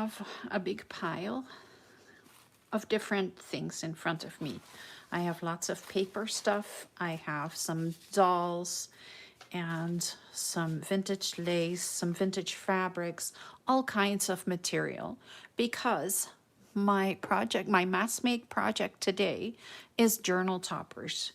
have a big pile of different things in front of me. I have lots of paper stuff. I have some dolls and some vintage lace, some vintage fabrics, all kinds of material, because my project, my mass make project today is journal toppers.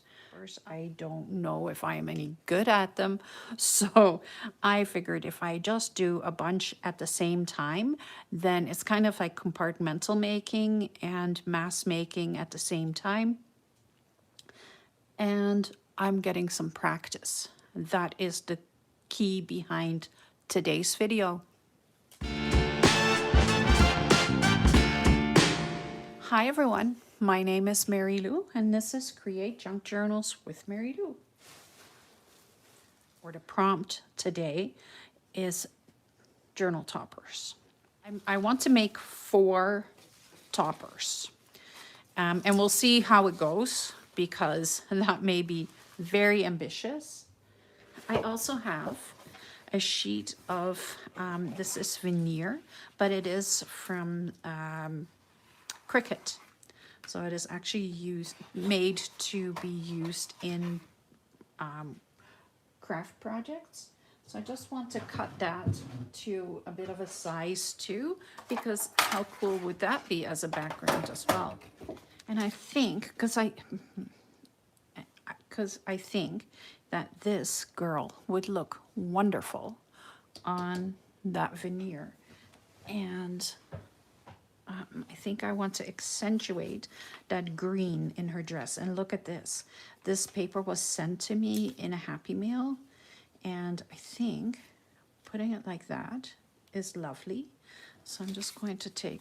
I don't know if I'm any good at them, so I figured if I just do a bunch at the same time, then it's kind of like compartmental making and mass making at the same time, and I'm getting some practice. That is the key behind today's video. Hi everyone, my name is Mary Lou, and this is Create Junk Journals with Mary Lou. Or the prompt today is journal toppers. I want to make 4 toppers, and we'll see how it goes, because that may be very ambitious. I also have a sheet of, this is veneer, but it is from Cricut. So it is actually made to be used in craft projects. So I just want to cut that to a bit of a size too, because how cool would that be as a background as well? And I think, because I think that this girl would look wonderful on that veneer. And I think I want to accentuate that green in her dress. And look at this. This paper was sent to me in a Happy Mail. And I think putting it like that is lovely. So I'm just going to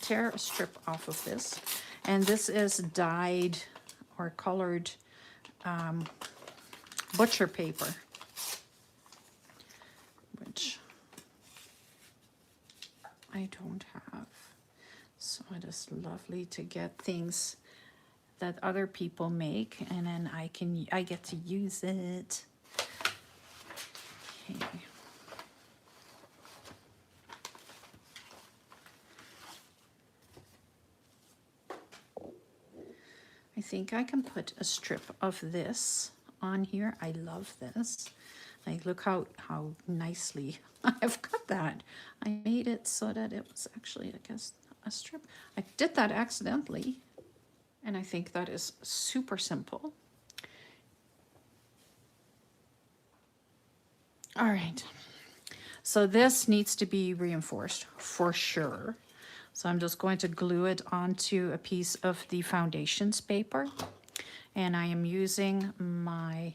tear a strip off of this. And this is dyed or colored butcher paper, which I don't have. So it is lovely to get things that other people make, and then I get to use it. Okay. I think I can put a strip of this on here. I love this. Like, look how nicely I've got that. I made it so that it was actually, I guess, a strip. I did that accidentally, and I think that is super simple. All right, so this needs to be reinforced for sure. So I'm just going to glue it onto a piece of the foundations paper, and I am using my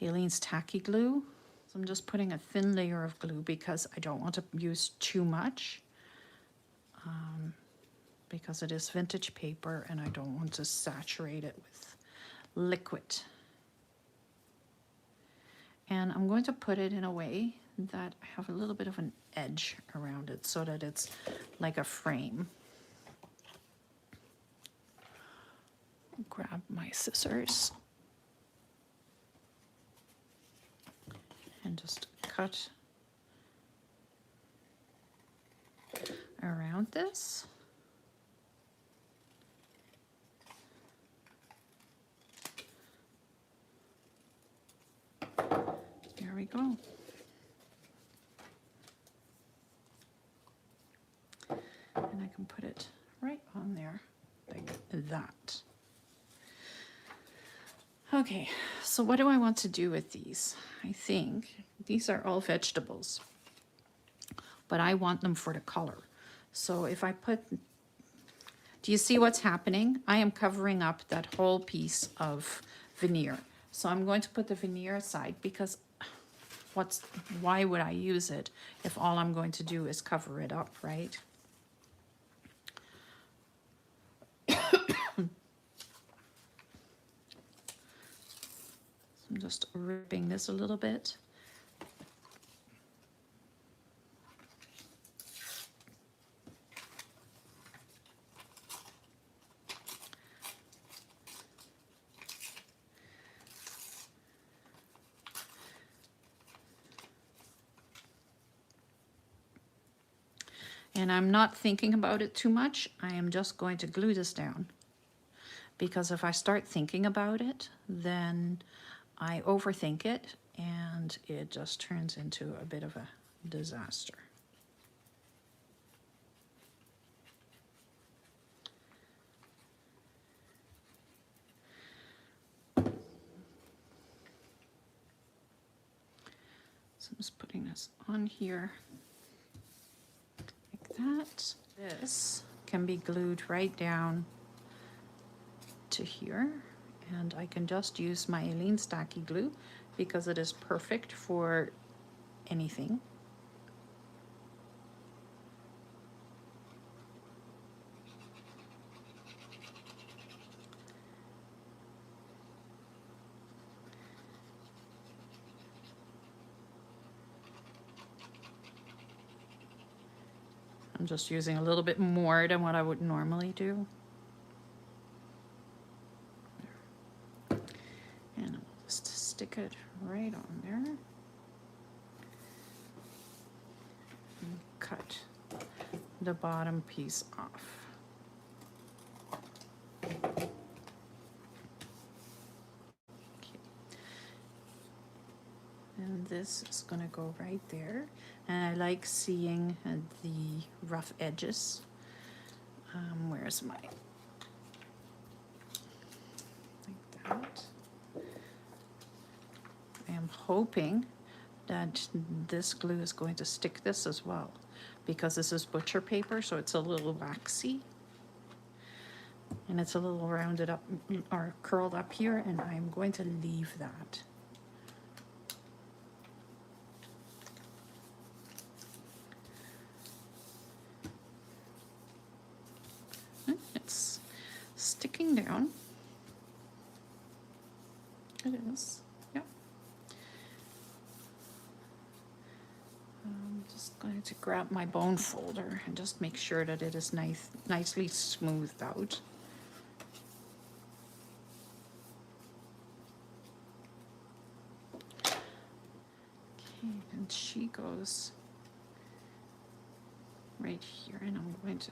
Aleene's Tacky Glue. So I'm just putting a thin layer of glue because I don't want to use too much, because it is vintage paper and I don't want to saturate it with liquid. And I'm going to put it in a way that I have a little bit of an edge around it so that it's like a frame. Grab my scissors and just cut around this. There we go. And I can put it right on there like that. Okay, so what do I want to do with these? I think these are all vegetables, but I want them for the color. So if I put, do you see what's happening? I am covering up that whole piece of veneer. So I'm going to put the veneer aside, because why would I use it if all I'm going to do is cover it up, right? I'm just ripping this a little bit. And I'm not thinking about it too much. I am just going to glue this down. Because if I start thinking about it, then I overthink it and it just turns into a bit of a disaster. So I'm just putting this on here like that. This can be glued right down to here, and I can just use my Alene Stacky glue because it is perfect for anything. I'm just using a little bit more than what I would normally do. And I'll just stick it right on there. And cut the bottom piece off. Okay. And this is gonna go right there. And I like seeing the rough edges. Where's my, like that. I am hoping that this glue is going to stick this as well, because this is butcher paper, so it's a little waxy. And it's a little rounded up or curled up here, and I'm going to leave that. It's sticking down. It is, yeah. I'm just going to grab my bone folder and just make sure that it is nicely smoothed out. Okay, and she goes right here, and I'm going to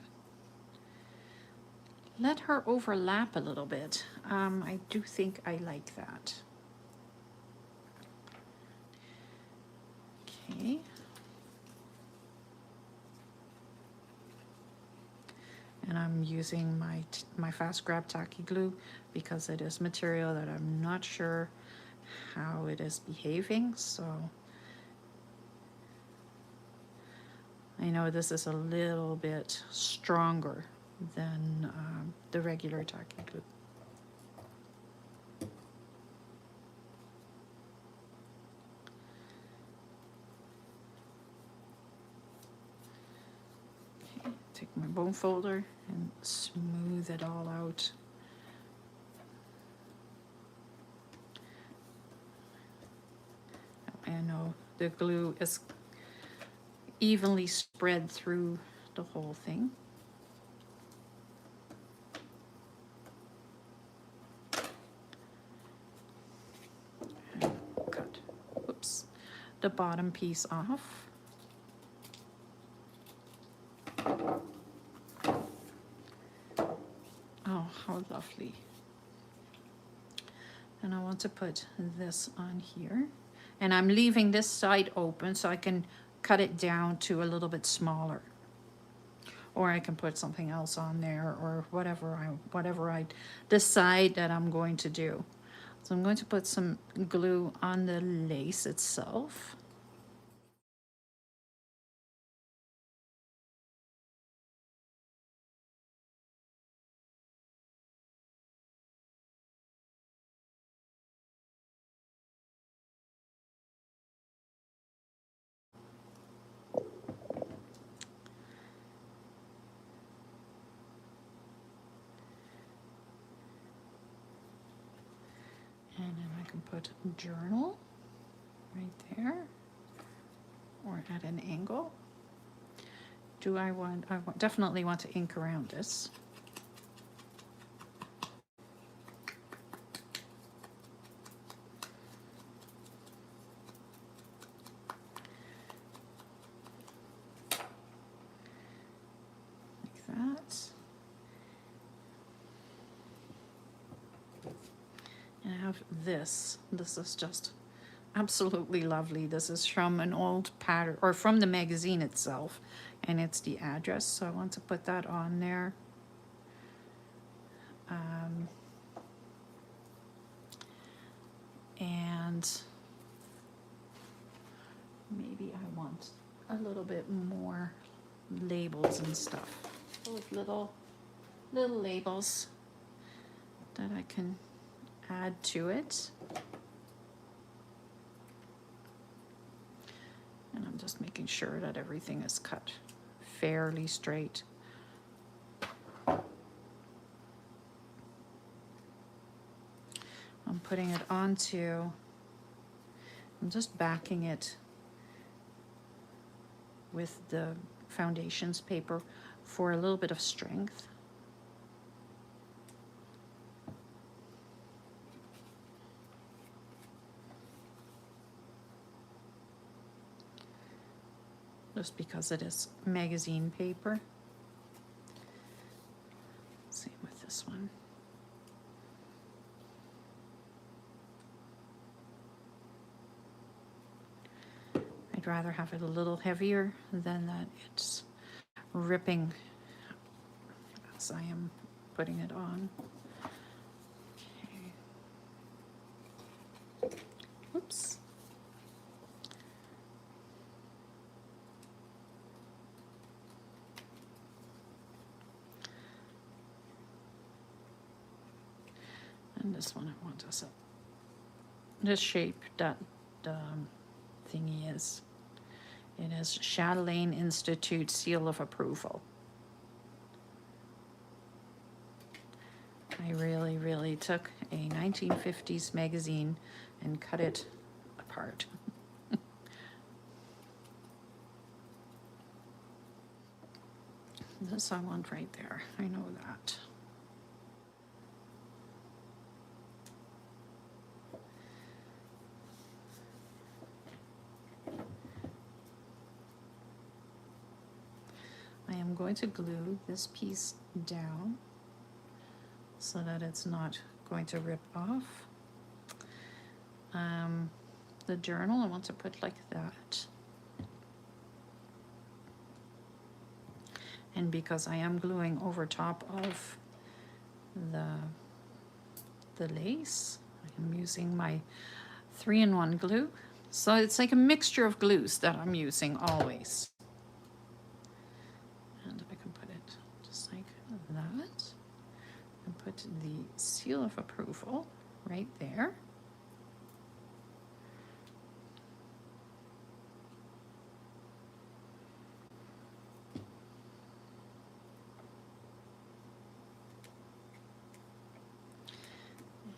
let her overlap a little bit. I do think I like that. Okay. And I'm using my fast grab tacky glue because it is material that I'm not sure how it is behaving, so I know this is a little bit stronger than the regular tacky glue. Okay, take my bone folder and smooth it all out. I know the glue is evenly spread through the whole thing. And cut, whoops, the bottom piece off. Oh, how lovely. And I want to put this on here. And I'm leaving this side open so I can cut it down to a little bit smaller. Or I can put something else on there, or whatever I decide that I'm going to do. So I'm going to put some glue on the lace itself. And then I can put journal right there, or at an angle. I definitely want to ink around this. have this. This is just absolutely lovely. This is from an old pattern, or from the magazine itself, and it's the address, so I want to put that on there. And maybe I want a little bit more labels and stuff. Those little labels that I can add to it. And I'm just making sure that everything is cut fairly straight. I'm putting it onto, I'm just backing it with the foundations paper for a little bit of strength. Just because it is magazine paper. Same with this one. I'd rather have it a little heavier than that it's ripping as I am putting it on. Okay. Oops. And this one I want us up. This shape that thingy is. It is Chatelaine Institute Seal of Approval. I really took a 1950s magazine and cut it apart. This I want right there. I know that. I am going to glue this piece down so that it's not going to rip off. The journal I want to put like that. And because I am gluing over top of the lace, I'm using my 3-in-1 glue. So it's like a mixture of glues that I'm using always. And I can put it just like that. And put the seal of approval right there.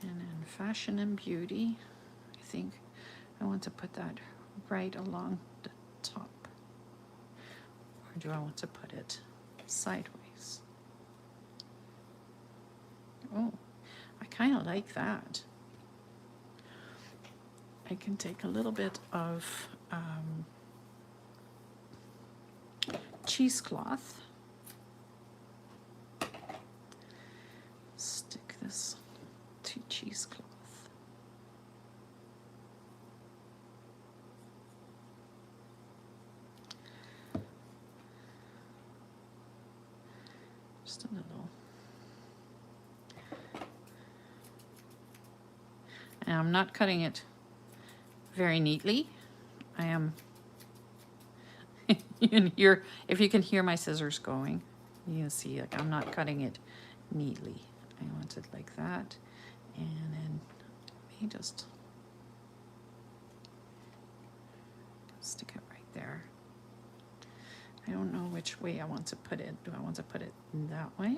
And in Fashion and Beauty, I think I want to put that right along the top. Or do I want to put it sideways? Oh, I kind of like that. I can take a little bit of cheesecloth, stick this to cheesecloth. Just a little. And I'm not cutting it very neatly. I am, you can hear, if you can hear my scissors going, you can see like I'm not cutting it neatly. I want it like that. And then let me just stick it right there. I don't know which way I want to put it. Do I want to put it that way?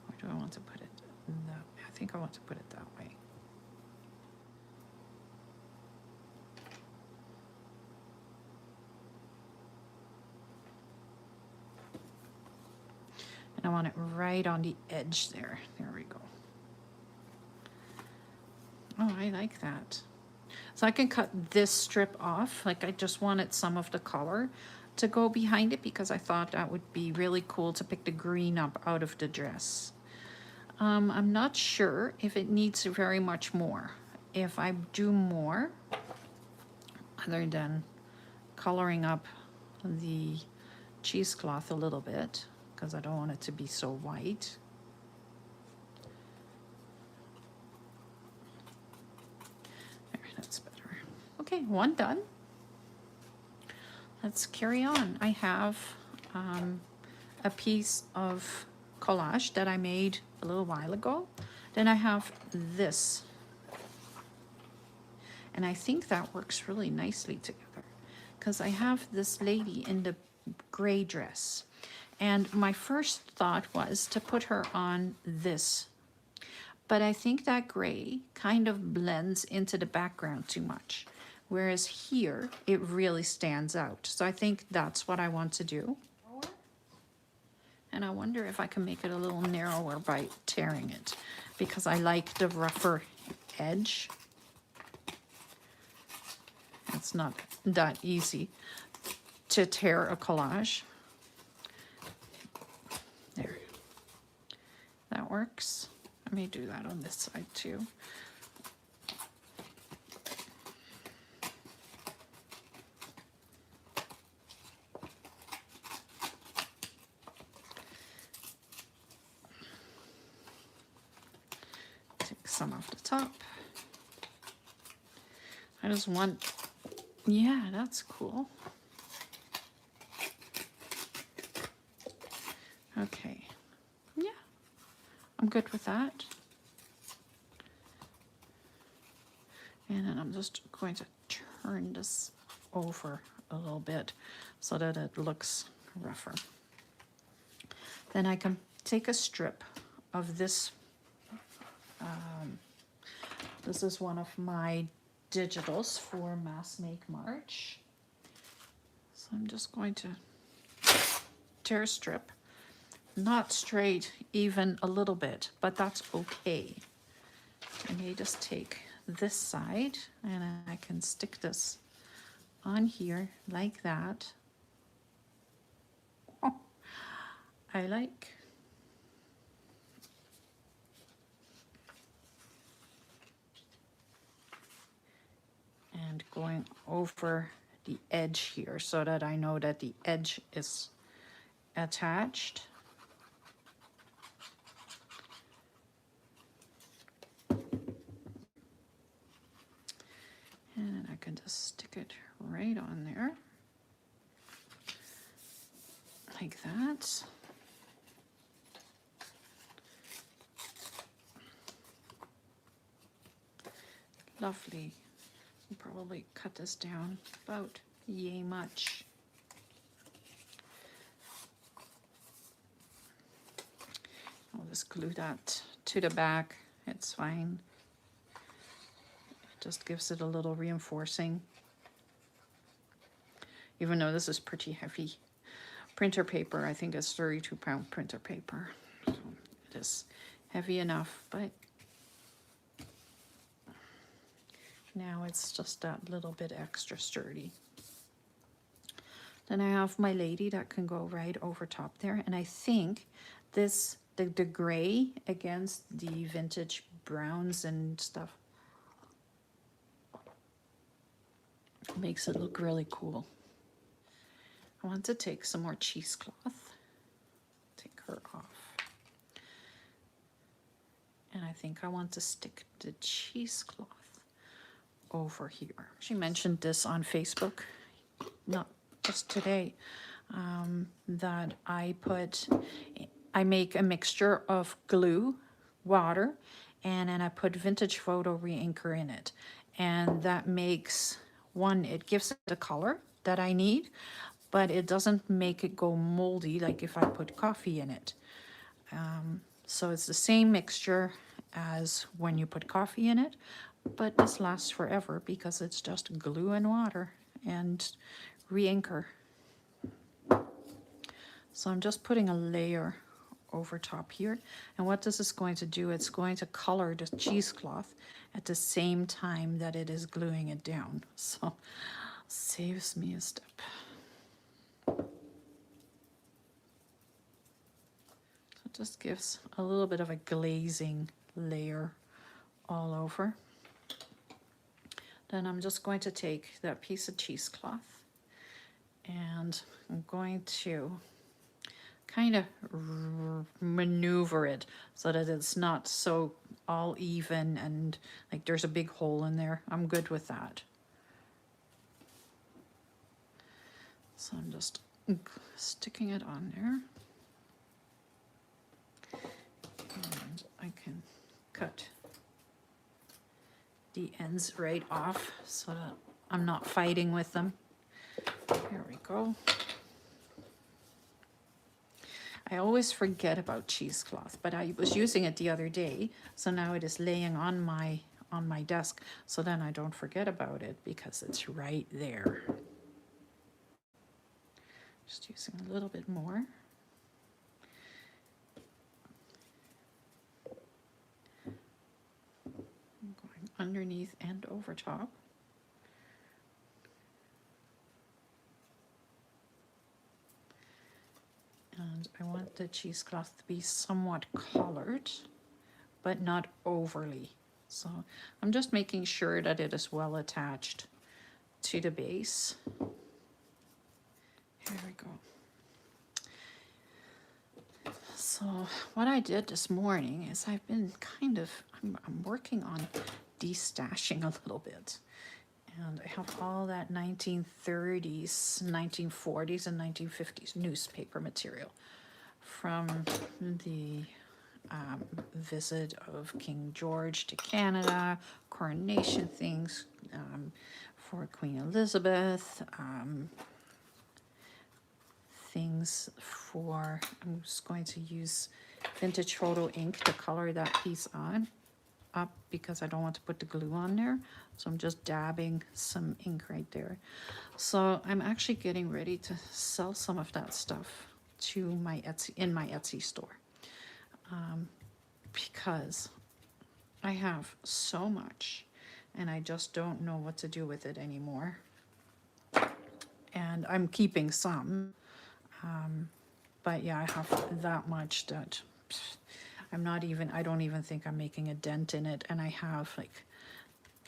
Or do I want to put it that way? I think I want to put it that way. And I want it right on the edge there. There we go. Oh, I like that. So I can cut this strip off. Like I just wanted some of the color to go behind it because I thought that would be really cool to pick the green up out of the dress. I'm not sure if it needs very much more. If I do more, other than coloring up the cheesecloth a little bit, because I don't want it to be so white. There, that's better. Okay, one done. Let's carry on. I have a piece of collage that I made a little while ago. Then I have this. And I think that works really nicely together, because I have this lady in the gray dress. And my first thought was to put her on this. But I think that gray kind of blends into the background too much. Whereas here, it really stands out. So I think that's what I want to do. And I wonder if I can make it a little narrower by tearing it, because I like the rougher edge. It's not that easy to tear a collage. There. That works. I may do that on this side too. Take some off the top. I just want, yeah, that's cool. Okay, yeah, I'm good with that. And then I'm just going to turn this over a little bit so that it looks rougher. Then I can take a strip of this. This is one of my digitals for Mass Make March. So I'm just going to tear a strip. Not straight, even a little bit, but that's okay. I may just take this side and I can stick this on here like that. Oh, I like. And going over the edge here so that I know that the edge is attached. And I can just stick it right on there, like that. Lovely. I'll probably cut this down about yay much. I'll just glue that to the back. It's fine. It just gives it a little reinforcing. Even though this is pretty heavy. Printer paper, I think it's 32-pound printer paper. So it is heavy enough, but now it's just that little bit extra sturdy. Then I have my lady that can go right over top there. And I think this, the gray against the vintage browns and stuff, makes it look really cool. I want to take some more cheesecloth. Take her off. And I think I want to stick the cheesecloth over here. She mentioned this on Facebook, not just today, that I make a mixture of glue, water, and then I put vintage photo re-inker in it. And that makes, one, it gives it the color that I need, but it doesn't make it go moldy like if I put coffee in it. So it's the same mixture as when you put coffee in it, but this lasts forever because it's just glue and water and re-inker. So I'm just putting a layer over top here. And what this is going to do, it's going to color the cheesecloth at the same time that it is gluing it down. So saves me a step. So Just gives a little bit of a glazing layer all over. Then I'm just going to take that piece of cheesecloth and I'm going to kind of maneuver it so that it's not so all even and like there's a big hole in there. I'm good with that. So I'm just sticking it on there. And I can cut the ends right off so that I'm not fighting with them. There we go. I always forget about cheesecloth, but I was using it the other day, so now it is laying on my desk, so then I don't forget about it because it's right there. Just using a little bit more. I'm going underneath and over top. And I want the cheesecloth to be somewhat colored, but not overly. So I'm just making sure that it is well attached to the base. Here we go. So what I did this morning is I've been I'm working on destashing a little bit. And I have all that 1930s, 1940s, and 1950s newspaper material from the visit of King George to Canada, coronation things for Queen Elizabeth, things for, I'm just going to use vintage photo ink to color that piece up because I don't want to put the glue on there. So I'm just dabbing some ink right there. So I'm actually getting ready to sell some of that stuff to my Etsy store. Because I have so much and I just don't know what to do with it anymore. And I'm keeping some. But yeah, I have that much that I don't even think I'm making a dent in it. And I have like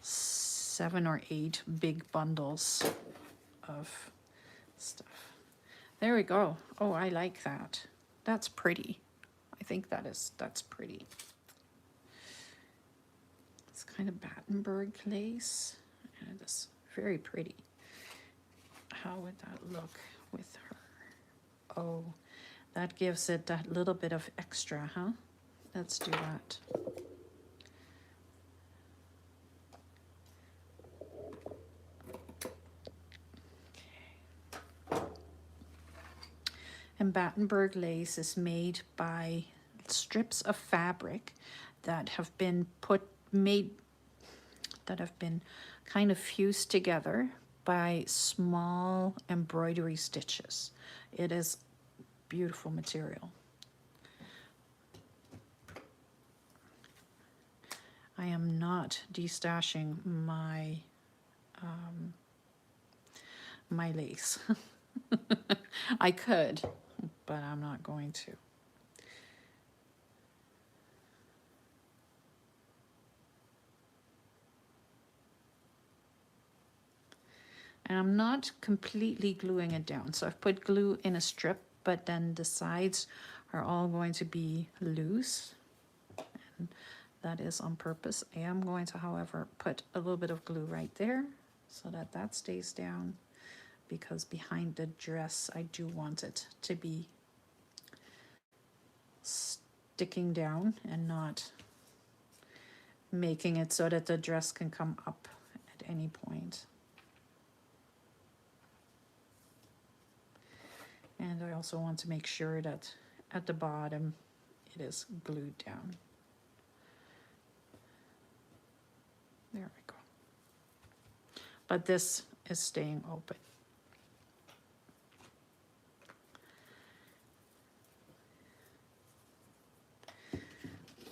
7 or 8 big bundles of stuff. There we go. Oh, I like that. That's pretty. I think that's pretty. It's kind of Battenberg lace. And it is very pretty. How would that look with her? Oh, that gives it that little bit of extra, huh? Let's do that. Okay. And Battenberg lace is made by strips of fabric that have been kind of fused together by small embroidery stitches. It is beautiful material. I am not destashing my my lace. I could, but I'm not going to. And I'm not completely gluing it down. So I've put glue in a strip, but then the sides are all going to be loose. And that is on purpose. I am going to, however, put a little bit of glue right there so that that stays down, because behind the dress, I do want it to be sticking down and not making it so that the dress can come up at any point. And I also want to make sure that at the bottom it is glued down. There we go. But this is staying open.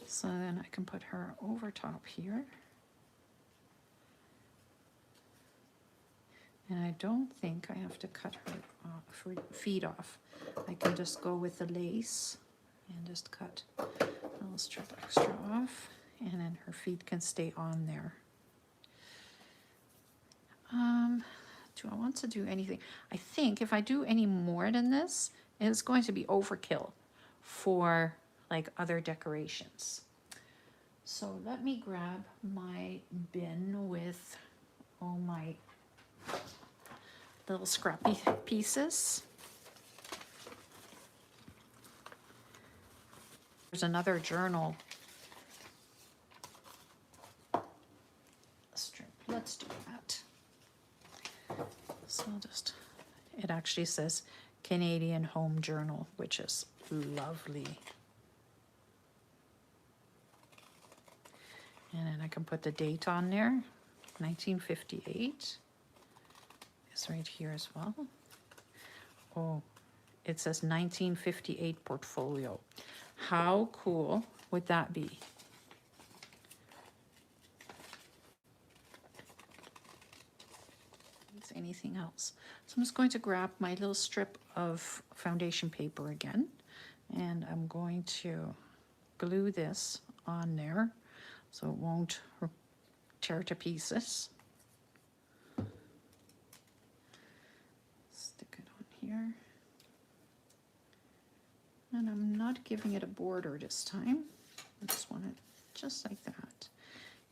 So then I can put her over top here. And I don't think I have to cut her feet off. I can just go with the lace and just cut a little strip extra off, and then her feet can stay on there. Do I want to do anything? I think if I do any more than this, it's going to be overkill for like other decorations. So let me grab my bin with all my little scrappy pieces. There's another journal strip. Let's do that. So I'll just, it actually says Canadian Home Journal, which is lovely. And then I can put the date on there. 1958 is right here as well. Oh, it says 1958 portfolio. How cool would that be? Anything else? So I'm just going to grab my little strip of foundation paper again, and I'm going to glue this on there so it won't tear to pieces. Stick it on here. And I'm not giving it a border this time. I just want it just like that.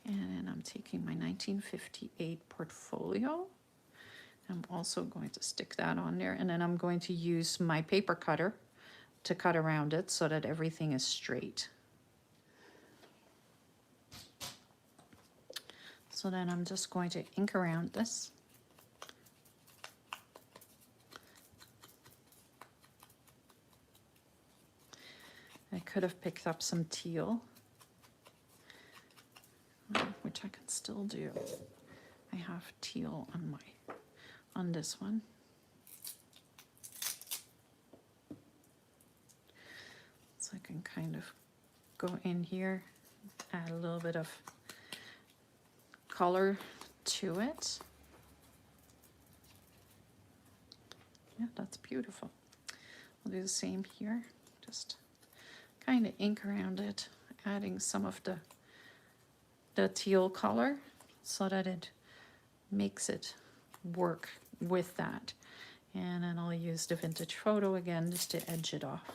And then I'm taking my 1958 portfolio. I'm also going to stick that on there, and then I'm going to use my paper cutter to cut around it so that everything is straight. So then I'm just going to ink around this. I could have picked up some teal, which I can still do. I have teal on this one. So I can kind of go in here, add a little bit of color to it. Yeah, that's beautiful. I'll do the same here. Just kind of ink around it, adding some of the teal color so that it makes it work with that. And then I'll use the vintage photo again just to edge it off.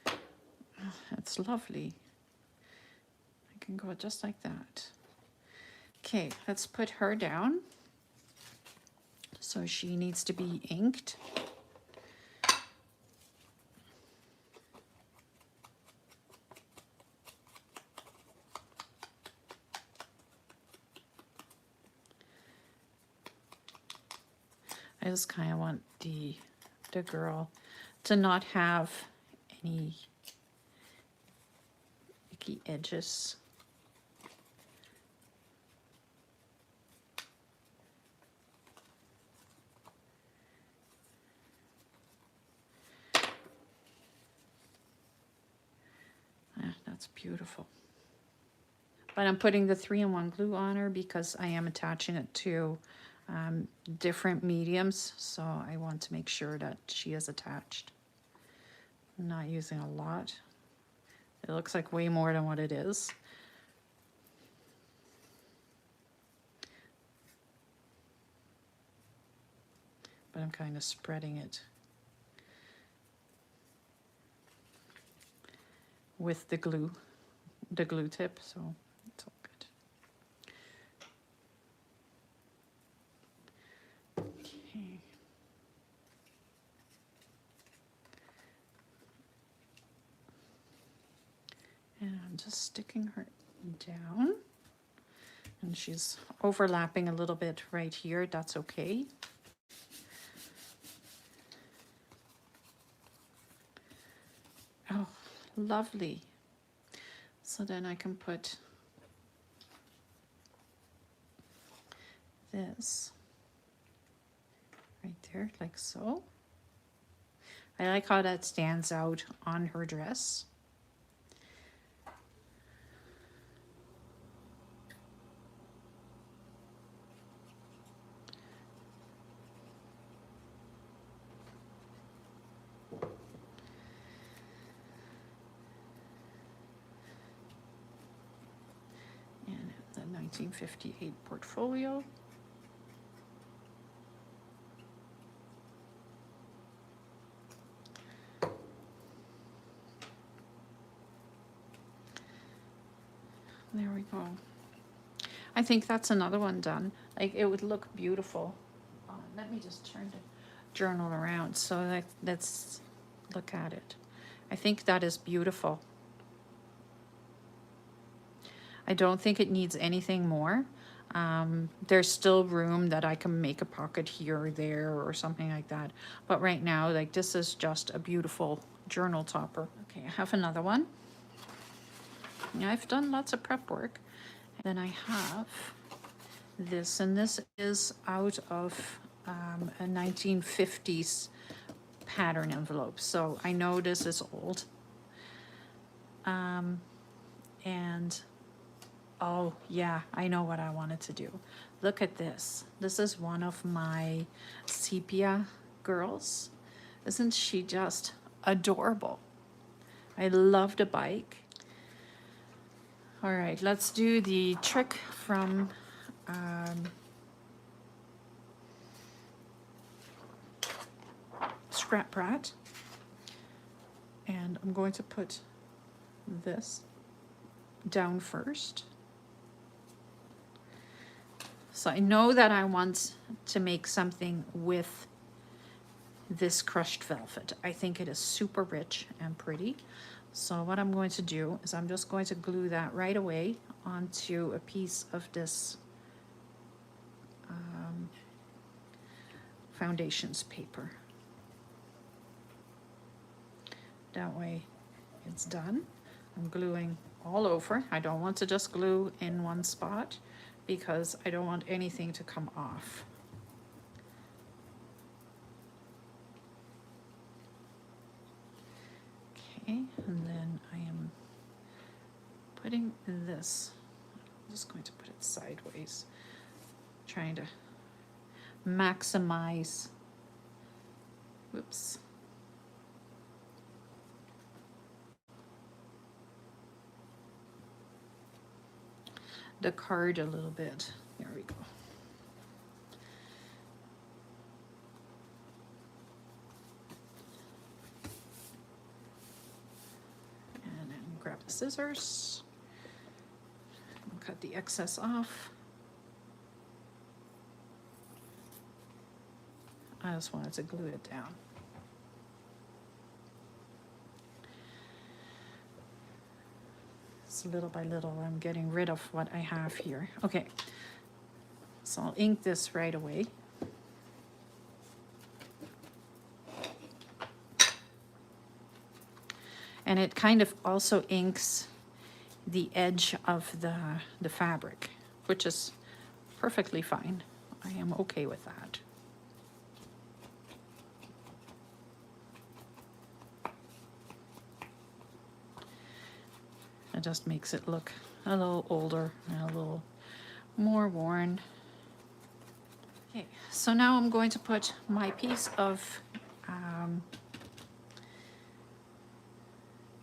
Oh, it's lovely. I can go just like that. Okay, let's put her down. So she needs to be inked. I just kind of want the girl to not have any icky edges. That's beautiful. But I'm putting the 3-in-1 glue on her because I am attaching it to different mediums, so I want to make sure that she is attached. I'm not using a lot. It looks like way more than what it is. But I'm kind of spreading it with the glue tip, so it's all good. Okay. And I'm just sticking her down. And she's overlapping a little bit right here. That's okay. Oh, lovely. So then I can put this right there, like so. I like how that stands out on her dress. 1958 portfolio. There we go. I think that's another one done. Like, it would look beautiful. Let me just turn the journal around so that, let's look at it. I think that is beautiful. I don't think it needs anything more. There's still room that I can make a pocket here or there or something like that. But right now, like, this is just a beautiful journal topper. Okay, I have another one. Yeah, I've done lots of prep work. Then I have this, and this is out of a 1950s pattern envelope. So I know this is old. And oh yeah, I know what I wanted to do. Look at this. This is one of my Sepia girls. Isn't she just adorable? I love the bike. All right, let's do the trick from Scrap Brat. And I'm going to put this down first. So I know that I want to make something with this crushed velvet. I think it is super rich and pretty. So what I'm going to do is I'm just going to glue that right away onto a piece of this foundations paper. That way it's done. I'm gluing all over. I don't want to just glue in one spot because I don't want anything to come off. Okay, and then I am putting this, I'm just going to put it sideways, trying to maximize, whoops, the card a little bit. There we go. And then grab the scissors and cut the excess off. I just wanted to glue it down. So little by little, I'm getting rid of what I have here. Okay, so I'll ink this right away. And it kind of also inks the edge of the fabric, which is perfectly fine. I am okay with that. It just makes it look a little older and a little more worn. Okay, so now I'm going to put my piece of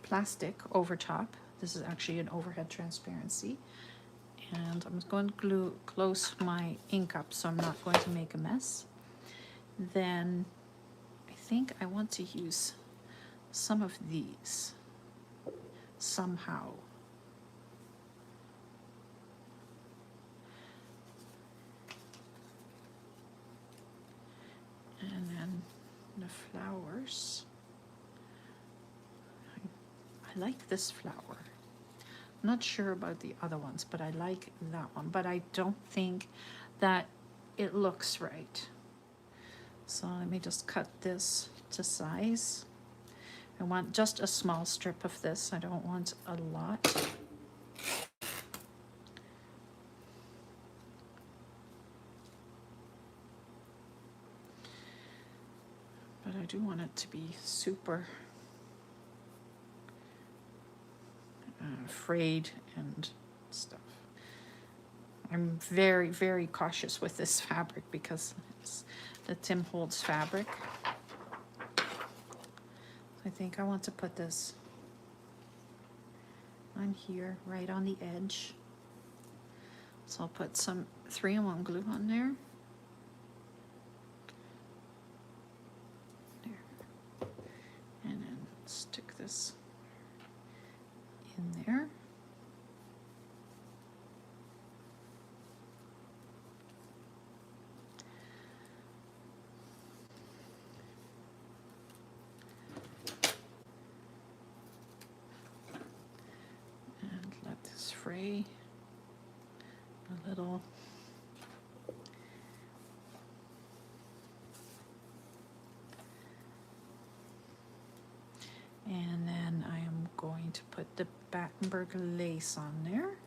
plastic over top. This is actually an overhead transparency. And I'm going to glue close my ink up so I'm not going to make a mess. Then I think I want to use some of these somehow. And then the flowers. I like this flower. I'm not sure about the other ones, but I like that one. But I don't think that it looks right. So let me just cut this to size. I want just a small strip of this. I don't want a lot. But I do want it to be super frayed and stuff. I'm very, very cautious with this fabric because it's the Tim Holtz fabric. I think I want to put this on here, right on the edge. So So I'll put some 3-in-1 glue on there. There. And then stick this in there. And let this fray a little. And then I am going to put the Battenberg lace on there.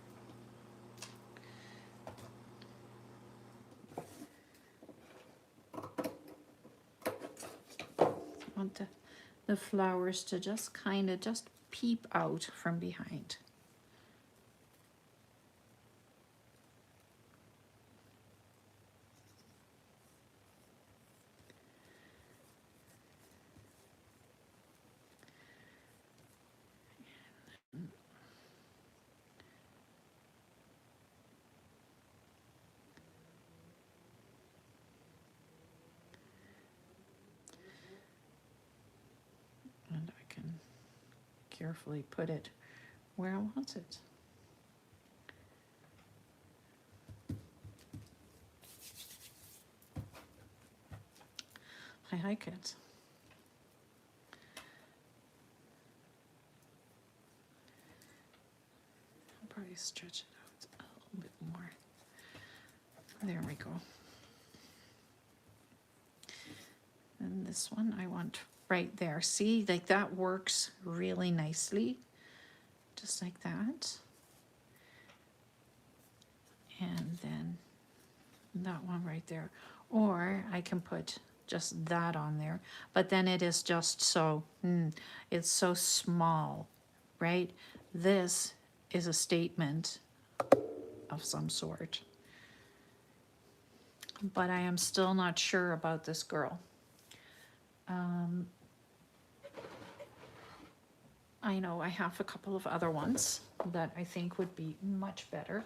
I want the flowers to just kind of just peep out from behind. And I can carefully put it where I want it. I like it. I'll probably stretch it out a little bit more. There we go. And this one I want right there. See, like that works really nicely. Just like that. And then that one right there. Or I can put just that on there. But then it is just so, it's so small, right? This is a statement of some sort. But I am still not sure about this girl. I know I have a couple of other ones that I think would be much better.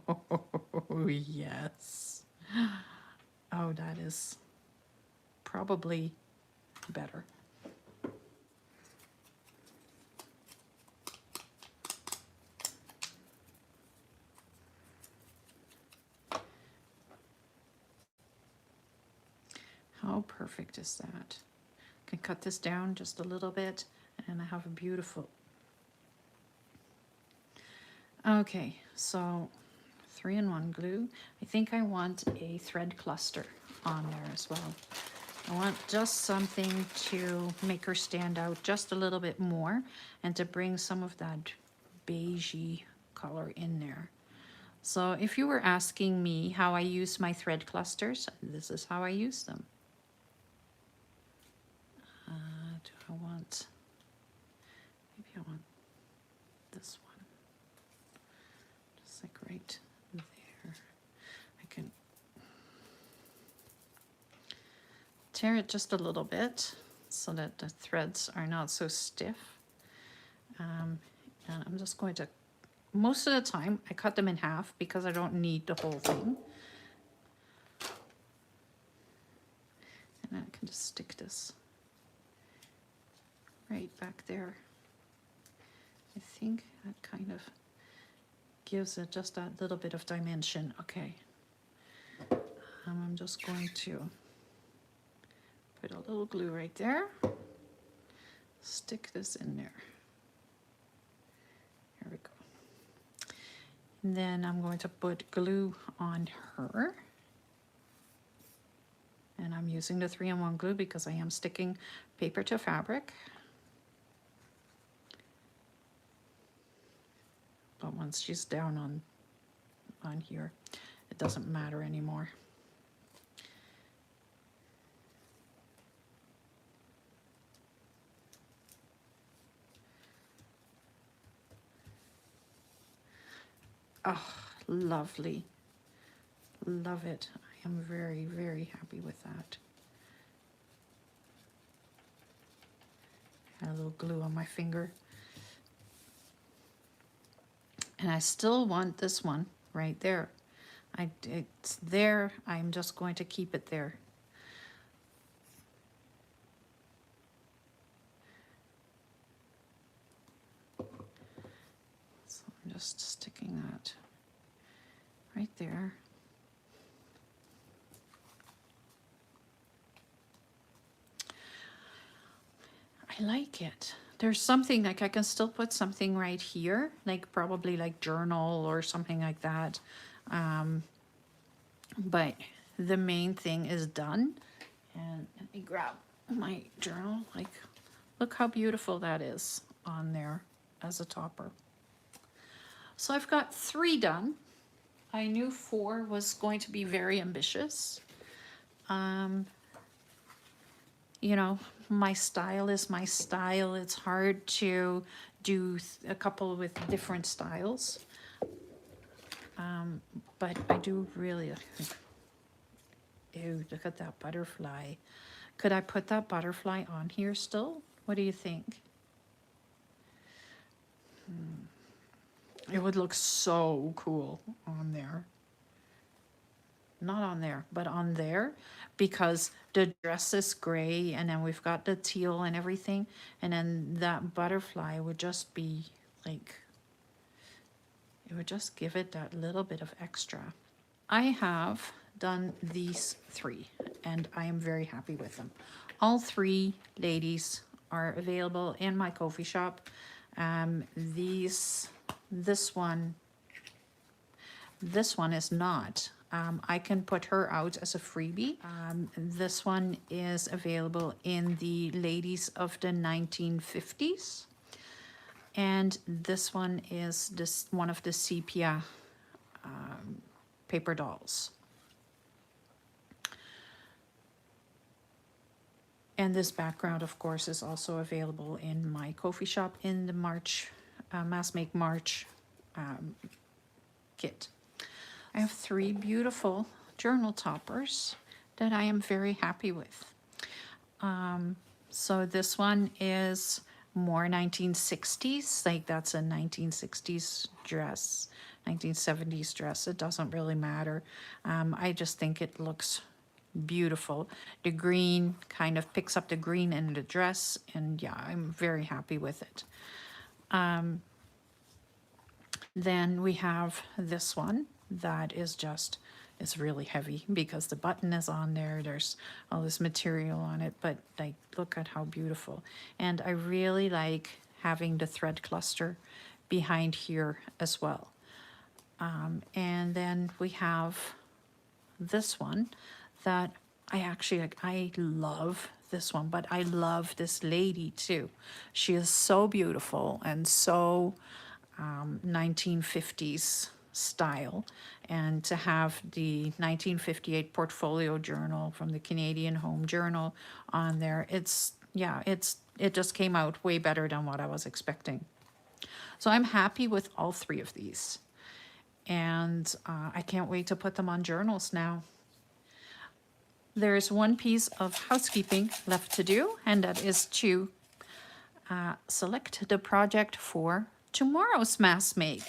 Oh, yes. Oh, that is probably better. How perfect is that? I can cut this down just a little bit and I have a beautiful. Okay, so 3-in-1 glue. I think I want a thread cluster on there as well. I want just something to make her stand out just a little bit more and to bring some of that beigey color in there. So if you were asking me how I use my thread clusters, this is how I use them. Do I want, maybe I want this one, just like right there. I can tear it just a little bit so that the threads are not so stiff. And I'm just going to, most of the time I cut them in half because I don't need the whole thing. And then I can just stick this right back there. I think that kind of gives it just that little bit of dimension. Okay. I'm just going to put a little glue right there. Stick this in there. Here we go. And then I'm going to put glue on her. And I'm using the 3-in-1 glue because I am sticking paper to fabric. But once she's down on here, it doesn't matter anymore. Oh, lovely. Love it. I am very, very happy with that. Got a little glue on my finger. And I still want this one right there. It's there. I'm just going to keep it there. So I'm just sticking that right there. I like it. There's something like I can still put something right here, like probably like journal or something like that. But the main thing is done. And let me grab my journal. Like, look how beautiful that is on there as a topper. So I've got 3 done. I knew 4 was going to be very ambitious. You know, my style is my style. It's hard to do a couple with different styles. But I do really, ew, look at that butterfly. Could I put that butterfly on here still? What do you think? It would look so cool on there. Not on there, but on there, because the dress is gray and then we've got the teal and everything, and then that butterfly would just be like, it would just give it that little bit of extra. I have done these 3 and I am very happy with them. All 3 ladies are available in my coffee shop. This one is not. I can put her out as a freebie. This one is available in the ladies of the 1950s. And this one is one of the Sepia paper dolls. And this background, of course, is also available in my coffee shop in the March, Mass Make March kit. I have 3 beautiful journal toppers that I am very happy with. So this one is more 1960s, like that's a 1960s dress, 1970s dress. It doesn't really matter. I just think it looks beautiful. The green kind of picks up the green in the dress, and yeah, I'm very happy with it. Then we have this one that is just, it's really heavy because the button is on there. There's all this material on it, but like, look at how beautiful. And I really like having the thread cluster behind here as well. And then we have this one that I actually like. I love this one, but I love this lady too. She is so beautiful and so 1950s style, and to have the 1958 portfolio journal from the Canadian Home Journal on there, it just came out way better than what I was expecting. So I'm happy with all 3 of these, and I can't wait to put them on journals now. There's one piece of housekeeping left to do, and that is to select the project for tomorrow's mass make.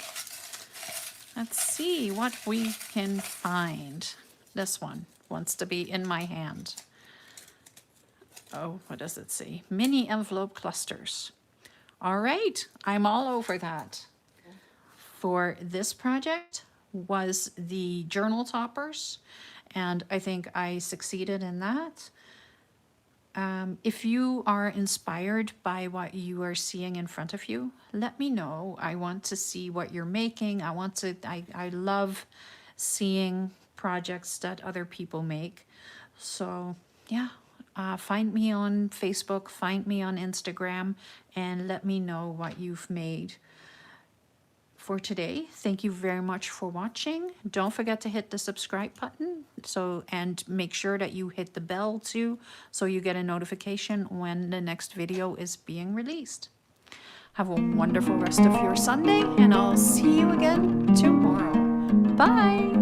Let's see what we can find. This one wants to be in my hand. Oh, what does it say? Mini envelope clusters. All right, I'm all over that. For this project was the journal toppers, and I think I succeeded in that. If you are inspired by what you are seeing in front of you, let me know. I want to see what you're making. I love seeing projects that other people make. So yeah, find me on Facebook, find me on Instagram, and let me know what you've made. For today, thank you very much for watching. Don't forget to hit the subscribe button, and make sure that you hit the bell too, so you get a notification when the next video is being released. Have a wonderful rest of your Sunday, and I'll see you again tomorrow. Bye!